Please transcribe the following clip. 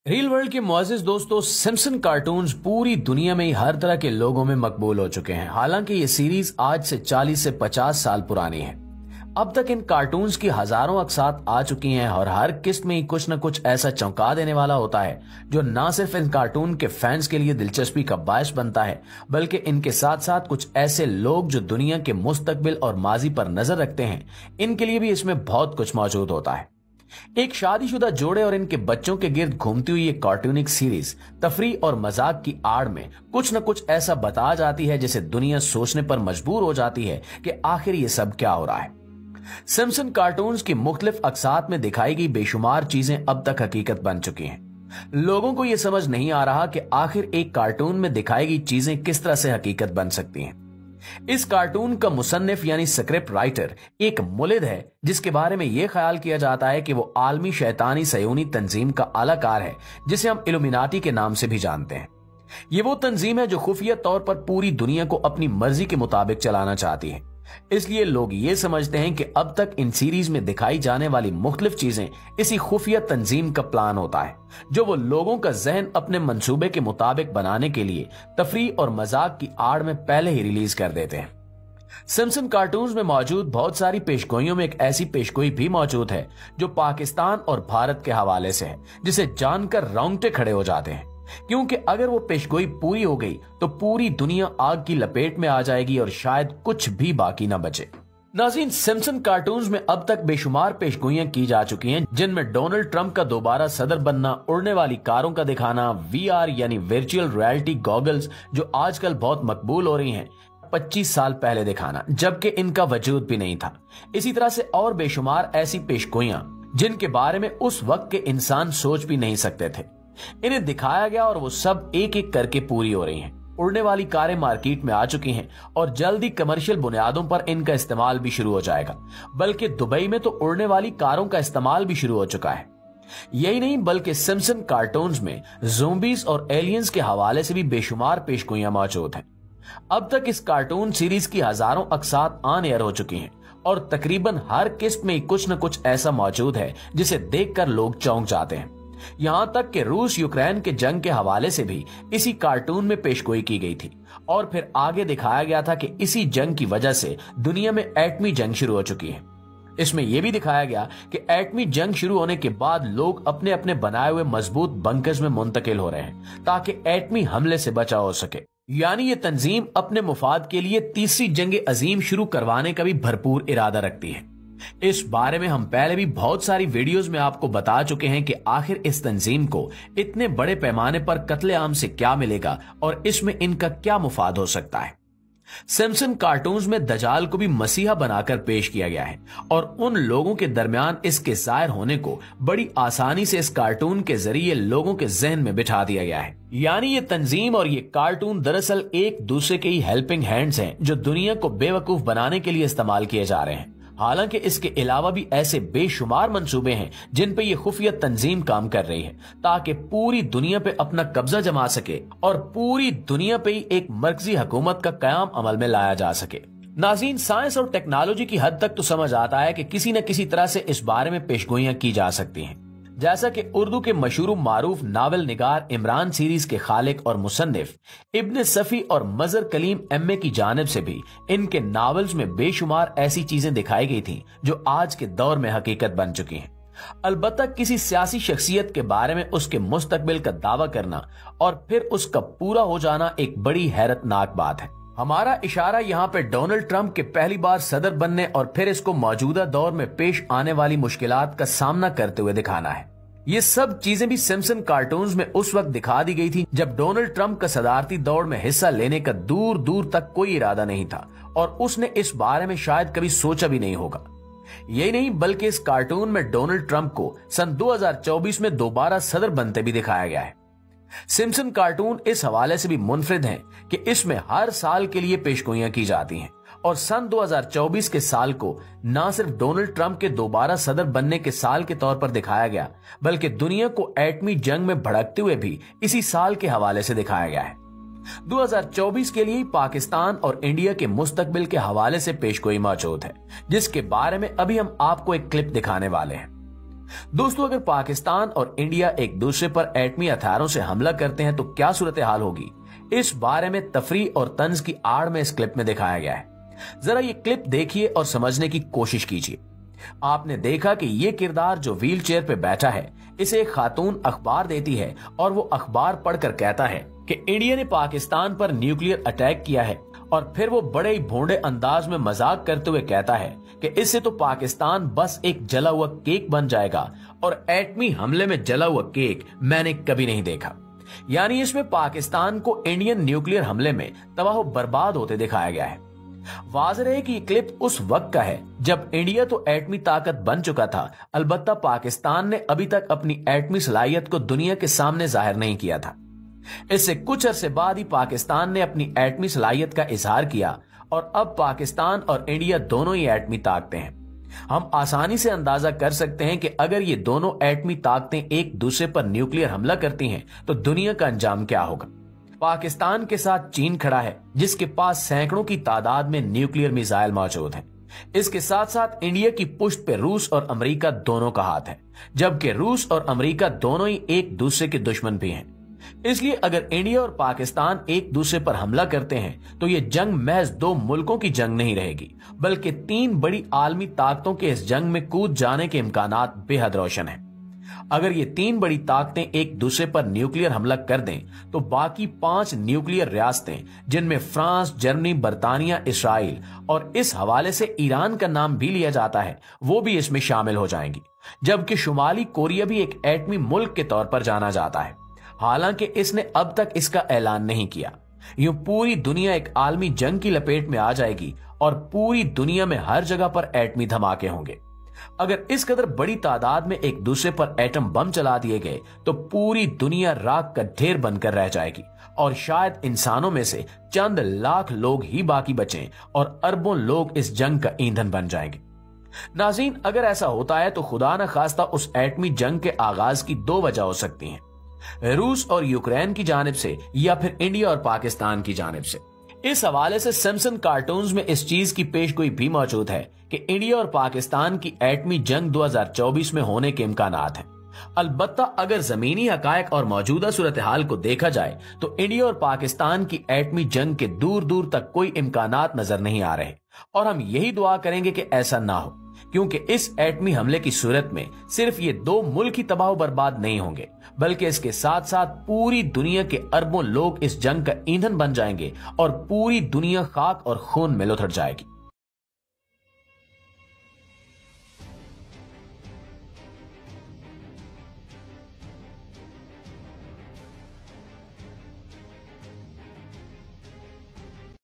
Real world के मुअज़्ज़िज़ दोस्तों, Simpson cartoons पूरी दुनिया में ही हर तरह के लोगों में मकबूल हो चुके हैं। हालांकि ये सीरीज आज से 40 से 50 साल पुरानी है। अब तक इन कार्टून्स की हजारों अक़सात आ चुकी हैं और हर किस्त में ही कुछ न कुछ ऐसा चौंका देने वाला होता है जो न सिर्फ इन कार्टून के फैंस के लिए दिलचस्पी का बायस बनता है, बल्कि इनके साथ साथ कुछ ऐसे लोग जो दुनिया के मुस्तकबिल और माजी पर नजर रखते हैं, इनके लिए भी इसमें बहुत कुछ मौजूद होता है। एक शादीशुदा जोड़े और इनके बच्चों के गिर्द घूमती हुई एक कार्टूनिक सीरीज तफरी और मजाक की आड़ में कुछ न कुछ ऐसा बता जाती है जिसे दुनिया सोचने पर मजबूर हो जाती है कि आखिर ये सब क्या हो रहा है। सिम्पसन कार्टून्स की मुख्तलिफ अक़सात में दिखाई गई बेशुमार चीजें अब तक हकीकत बन चुकी हैं। लोगों को यह समझ नहीं आ रहा कि आखिर एक कार्टून में दिखाई गई चीजें किस तरह से हकीकत बन सकती हैं। इस कार्टून का मुसन्निफ यानी स्क्रिप्ट राइटर एक मुलिद है जिसके बारे में यह ख्याल किया जाता है कि वो आलमी शैतानी सयूनी तंजीम का आलाकार है, जिसे हम इल्यूमिनाटी के नाम से भी जानते हैं। ये वो तंजीम है जो खुफिया तौर पर पूरी दुनिया को अपनी मर्जी के मुताबिक चलाना चाहती है। इसलिए लोग ये समझते हैं कि अब तक इन सीरीज में दिखाई जाने वाली मुख्तलिफ चीजें इसी खुफिया तंजीम का प्लान होता है, जो वो लोगों का जहन अपने मंसूबे के मुताबिक बनाने के लिए तफरी और मजाक की आड़ में पहले ही रिलीज कर देते हैं। सिम्पसन कार्टून्स में मौजूद बहुत सारी पेशगोइयों में एक ऐसी पेशगोई भी मौजूद है जो पाकिस्तान और भारत के हवाले से है, जिसे जानकर रोंगटे खड़े हो जाते हैं, क्योंकि अगर वो पेशगोई पूरी हो गई तो पूरी दुनिया आग की लपेट में आ जाएगी और शायद कुछ भी बाकी ना बचे। नाज़रीन, सिम्पसन कार्टून्स में अब तक बेशुमार पेशगोइयां की जा चुकी हैं, जिनमें डोनाल्ड ट्रंप का दोबारा सदर बनना, उड़ने वाली कारों का दिखाना, वीआर यानी वर्चुअल रियलिटी गॉगल्स जो आजकल बहुत मकबूल हो रही हैं, 25 साल पहले दिखाना जबकि इनका वजूद भी नहीं था। इसी तरह से और बेशुमार ऐसी पेशगोइयां जिनके बारे में उस वक्त के इंसान सोच भी नहीं सकते थे, इन्हें दिखाया गया और वो सब एक एक करके पूरी हो रही हैं। उड़ने वाली कारें मार्केट में आ चुकी हैं और जल्दी कमर्शियल बुनियादों पर इनका इस्तेमाल भी शुरू हो जाएगा, बल्कि दुबई में तो उड़ने वाली कारों का इस्तेमाल भी शुरू हो चुका है। यही नहीं बल्कि सिम्पसन कार्टून्स में ज़ोंबीज और एलियंस के हवाले से भी बेशुमार पेशगोइयां मौजूद हैं। अब तक इस कार्टून सीरीज की हजारों अक़सात ऑन एयर हो चुकी हैं और तकरीबन हर किस्त में कुछ न कुछ ऐसा मौजूद है जिसे देखकर लोग चौंक जाते हैं। यहां तक कि रूस यूक्रेन के जंग के हवाले से भी इसी कार्टून में पेशगोई की गई थी और फिर आगे दिखाया गया था कि इसी जंग की वजह से दुनिया में एटमी जंग शुरू हो चुकी है। इसमें यह भी दिखाया गया कि एटमी जंग शुरू होने के बाद लोग अपने अपने बनाए हुए मजबूत बंकर्स में मुंतकिल हो रहे हैं ताकि एटमी हमले से बचाव हो सके। यानी ये तंजीम अपने मुफाद के लिए तीसरी जंग अजीम शुरू करवाने का भी भरपूर इरादा रखती है। इस बारे में हम पहले भी बहुत सारी वीडियोस में आपको बता चुके हैं कि आखिर इस तंजीम को इतने बड़े पैमाने पर कत्ले-आम से क्या मिलेगा और इसमें इनका क्या मुफाद हो सकता है। सिम्पसन कार्टून्स में दजाल को भी मसीहा बनाकर पेश किया गया है और उन लोगों के दरमियान इसके जाहिर होने को बड़ी आसानी से इस कार्टून के जरिए लोगों के जहन में बिठा दिया गया है। यानी ये तंजीम और ये कार्टून दरअसल एक दूसरे के ही हेल्पिंग हैंड्स हैं जो दुनिया को बेवकूफ बनाने के लिए इस्तेमाल किए जा रहे हैं। हालांकि इसके अलावा भी ऐसे बेशुमार मंसूबे हैं जिन पे ये खुफिया तंजीम काम कर रही है ताकि पूरी दुनिया पे अपना कब्जा जमा सके और पूरी दुनिया पे ही एक मरकजी हुकूमत का कयाम अमल में लाया जा सके। नाज़रीन, साइंस और टेक्नोलॉजी की हद तक तो समझ आता है कि किसी न किसी तरह से इस बारे में पेशगोइयां की जा सकती हैं। जैसा कि उर्दू के मशहूर मारूफ नावल निगार इमरान सीरीज के खालिक और मुसन्निफ इब्न सफी और मजर कलीम एम्मे की जानिब से भी इनके नावल्स में बेशुमार ऐसी चीजें दिखाई गई थी जो आज के दौर में हकीकत बन चुकी हैं। अलबत्ता किसी सियासी शख्सियत के बारे में उसके मुस्तकबिल का दावा करना और फिर उसका पूरा हो जाना एक बड़ी हैरतनाक बात है। हमारा इशारा यहाँ पे डोनाल्ड ट्रंप के पहली बार सदर बनने और फिर इसको मौजूदा दौर में पेश आने वाली मुश्किलात का सामना करते हुए दिखाना है। ये सब चीजें भी सिम्पसन कार्टून्स में उस वक्त दिखा दी गई थी जब डोनाल्ड ट्रंप का सदारती दौड़ में हिस्सा लेने का दूर दूर तक कोई इरादा नहीं था और उसने इस बारे में शायद कभी सोचा भी नहीं होगा। यही नहीं बल्कि इस कार्टून में डोनाल्ड ट्रंप को सन 2024 में दोबारा सदर बनते भी दिखाया गया है। सिम्पसन कार्टून इस हवाले से भी मुनफरिद हैं कि इसमें हर साल के लिए पेशगोइयां की जाती हैं और सन 2024 के साल को न सिर्फ डोनाल्ड ट्रंप के दोबारा सदर बनने के साल के तौर पर दिखाया गया, बल्कि दुनिया को एटमी जंग में भड़कते हुए भी इसी साल के हवाले से दिखाया गया है। 2024 के लिए पाकिस्तान और इंडिया के मुस्तकबिल के हवाले से पेशगोई मौजूद है, जिसके बारे में अभी हम आपको एक क्लिप दिखाने वाले हैं। दोस्तों, अगर पाकिस्तान और इंडिया एक दूसरे पर एटमी हथियारों से हमला करते हैं तो क्या सूरत हाल होगी, इस बारे में तफरीह और तंज की आड़ में इस क्लिप में दिखाया गया है। जरा ये क्लिप देखिए और समझने की कोशिश कीजिए। आपने देखा कि ये किरदार जो व्हील चेयर पे बैठा है, इसे एक खातून अखबार देती है और वो अखबार पढ़कर कहता है कि इंडिया ने पाकिस्तान पर न्यूक्लियर अटैक किया है, और फिर वो बड़े ही भोंडे अंदाज में मजाक करते हुए कहता है कि इससे तो पाकिस्तान बस एक जला हुआ केक बन जाएगा, और एटमी हमले में जला हुआ केक मैंने कभी नहीं देखा। यानी इसमें पाकिस्तान को इंडियन न्यूक्लियर हमले में तबाह बर्बाद होते दिखाया गया है। वाज़ेह है कि ये क्लिप उस वक्त का है जब इंडिया तो एटमी ताकत बन चुका था, अलबत्ता पाकिस्तान ने अभी तक अपनी एटमी सलाहियत को दुनिया के सामने जाहिर नहीं किया था। इससे कुछ अरसे बाद ही पाकिस्तान ने अपनी एटमी सलाहियत का इजहार किया, और अब पाकिस्तान और इंडिया दोनों ही एटमी ताकतें हैं। हम आसानी से अंदाजा कर सकते हैं कि अगर ये दोनों एटमी ताकतें एक दूसरे पर न्यूक्लियर हमला करती हैं तो दुनिया का अंजाम क्या होगा। पाकिस्तान के साथ चीन खड़ा है, जिसके पास सैकड़ों की तादाद में न्यूक्लियर मिसाइल मौजूद हैं। इसके साथ साथ इंडिया की पुष्ट पे रूस और अमेरिका दोनों का हाथ है, जबकि रूस और अमेरिका दोनों ही एक दूसरे के दुश्मन भी हैं। इसलिए अगर इंडिया और पाकिस्तान एक दूसरे पर हमला करते हैं तो ये जंग महज दो मुल्कों की जंग नहीं रहेगी, बल्कि तीन बड़ी आलमी ताकतों के इस जंग में कूद जाने के इम्कानात बेहद रोशन हैं। अगर ये तीन बड़ी ताकतें एक दूसरे पर न्यूक्लियर हमला कर दें तो बाकी 5 न्यूक्लियर रियासतें, जिनमें फ्रांस, जर्मनी, बर्तानिया, इसराइल और इस हवाले से ईरान का नाम भी लिया जाता है, वो भी इसमें शामिल हो जाएंगी। जबकि शुमाली कोरिया भी एक एटमी मुल्क के तौर पर जाना जाता है, हालांकि इसने अब तक इसका ऐलान नहीं किया। यूं पूरी दुनिया एक आलमी जंग की लपेट में आ जाएगी और पूरी दुनिया में हर जगह पर एटमी धमाके होंगे। अगर इस कदर बड़ी तादाद में एक दूसरे पर एटम बम चला दिए गए तो पूरी दुनिया राख का ढेर बनकर रह जाएगी, और शायद इंसानों में से चंद लाख लोग ही बाकी बचें और अरबों लोग इस जंग का ईंधन बन जाएंगे। नाज़रीन, अगर ऐसा होता है तो खुदा न खास्ता उस एटमी जंग के आगाज की 2 वजह हो सकती हैं, रूस और यूक्रेन की जानिब से या फिर इंडिया और पाकिस्तान की जानिब से। इस हवाले से सिम्पसन कार्टून्स में इस चीज की पेशगोई भी मौजूद है कि इंडिया और पाकिस्तान की एटमी जंग 2024 में होने के इम्कानात हैं। अलबत्ता अगर जमीनी हकायक और मौजूदा सूरत हाल को देखा जाए तो इंडिया और पाकिस्तान की एटमी जंग के दूर दूर तक कोई इम्कानात नजर नहीं आ रहे, और हम यही दुआ करेंगे कि ऐसा ना हो, क्योंकि इस एटमी हमले की सूरत में सिर्फ ये 2 मुल्क ही तबाह बर्बाद नहीं होंगे, बल्कि इसके साथ साथ पूरी दुनिया के अरबों लोग इस जंग का ईंधन बन जाएंगे और पूरी दुनिया खाक और खून में लुढ़क जाएगी।